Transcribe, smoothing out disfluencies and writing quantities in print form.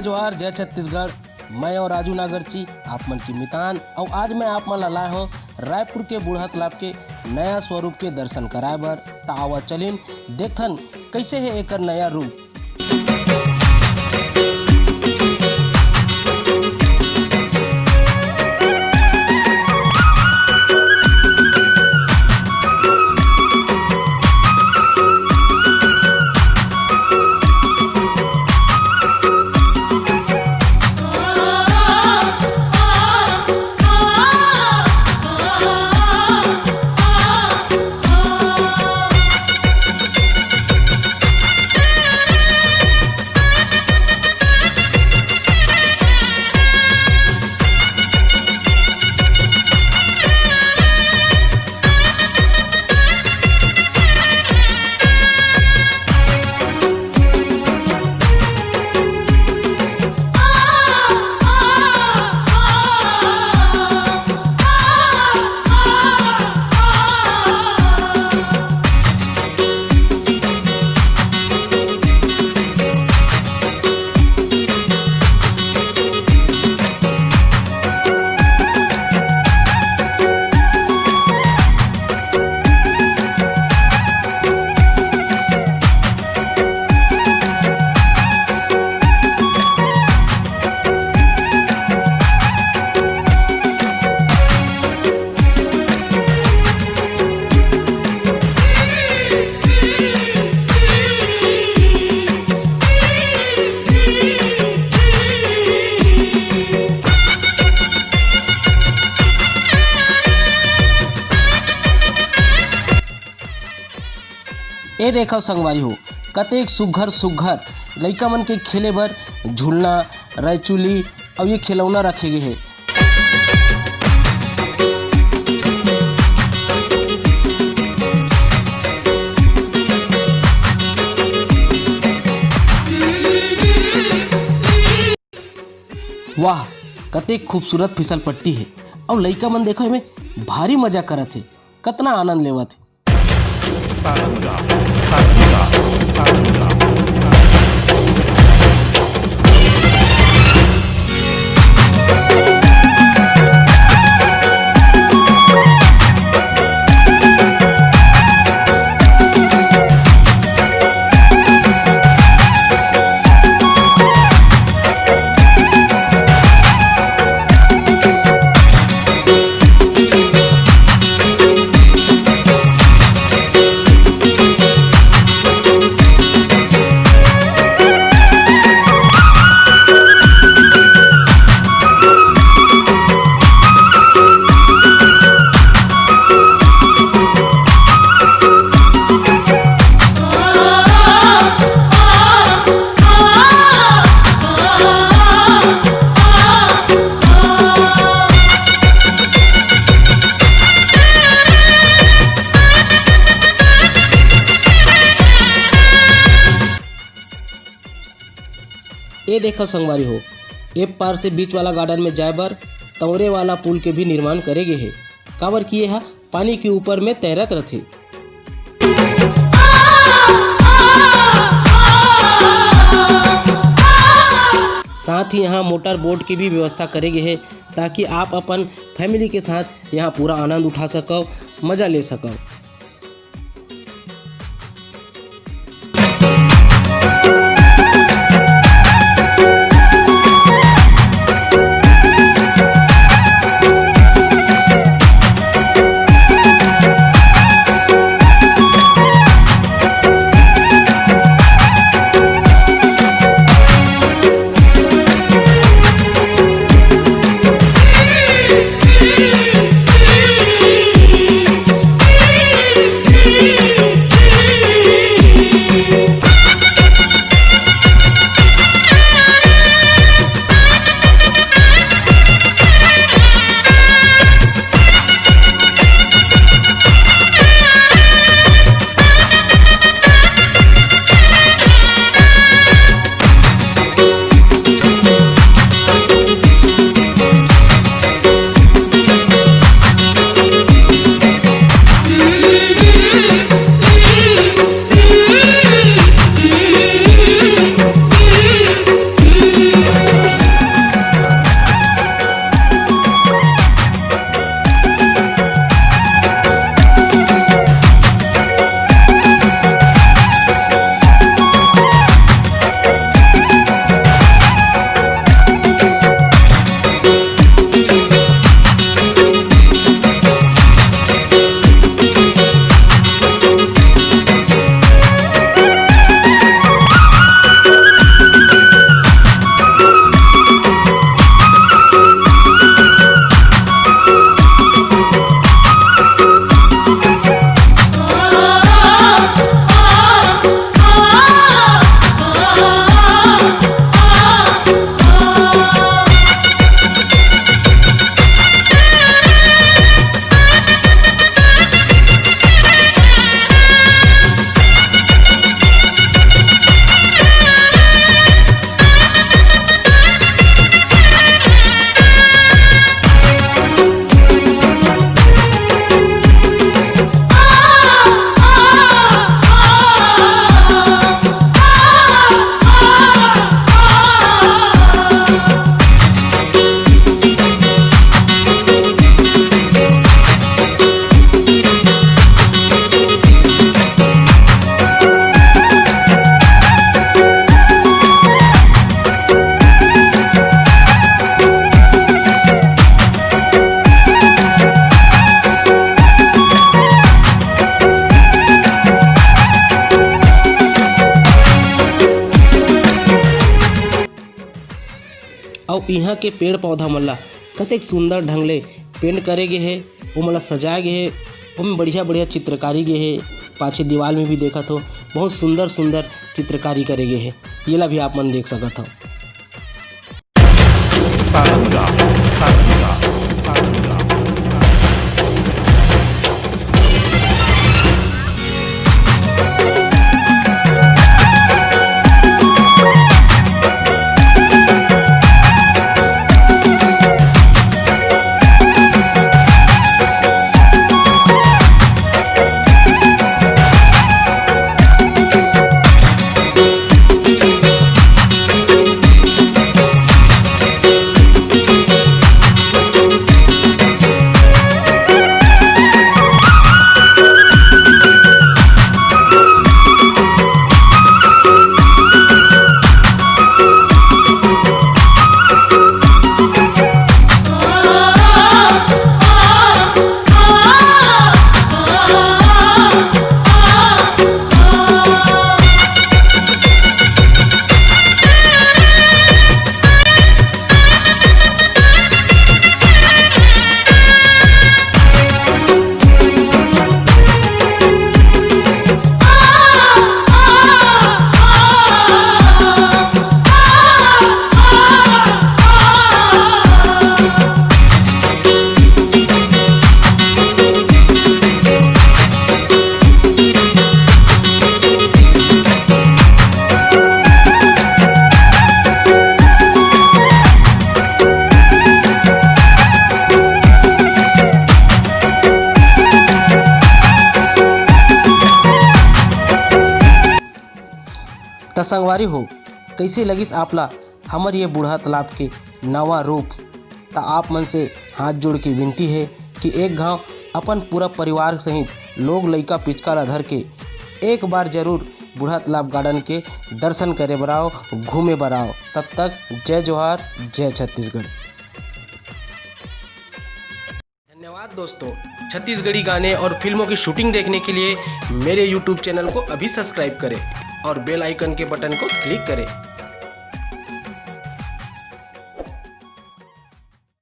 जय जोहार जय छत्तीसगढ़। मैं और राजू नागरची आप मन की मितान और आज मैं आप मन लाए हूँ रायपुर के बूढ़ा तालाब के नया स्वरूप के दर्शन कराए बर। त आवा चलिन देखन कैसे है एक नया रूप। ए देखो संगवारी हो कतेक सुघर सुघर लइका मन के खेले बर झूलना रैचुली और ये खिलौना रखे गए है। वाह कतेक खूबसूरत फिसल पट्टी है और लइका मन देखो इमें भारी मजा करत है, कतना आनंद लेवत है। सारंगा सारंगा सारंगा ये देखो संगवारी हो एक पार से बीच वाला गार्डन में जाए बर तवरे वाला पुल के भी निर्माण करे गए है। काबर किए है पानी के ऊपर में तैरत रथे। साथ ही यहाँ मोटर बोट की भी व्यवस्था करे गए है ताकि आप अपन फैमिली के साथ यहाँ पूरा आनंद उठा सको, मजा ले सको। यहाँ के पेड़ पौधा मन ला कतेक सुंदर ढंग ले पेंट करे गे हे, वो मन ला सजाए गे हे, ओमे बढ़िया बढ़िया चित्रकारी गे हे। पाछे दीवाल में भी देखत हो बहुत सुंदर सुंदर चित्रकारी करे गे हे, ये ला भी आप मन देख सकत हो। सारंगा सारंगा सारंगा त संगवारी हो, कैसे लगिस आपला हमर ये बूढ़ा तालाब के नवा रूप। त आप मन से हाथ जोड़ के विनती है कि एक घाव अपन पूरा परिवार सहित लोग लइका पिचका ला धर के एक बार जरूर बूढ़ा तालाब गार्डन के दर्शन करे बर आओ, घूमे बर आओ। तब तक जय जोहार, जय छत्तीसगढ़। धन्यवाद दोस्तों। छत्तीसगढ़ी गाने और फिल्मों की शूटिंग देखने के लिए मेरे YouTube चैनल को अभी सब्सक्राइब करें और बेल आइकन के बटन को क्लिक करें।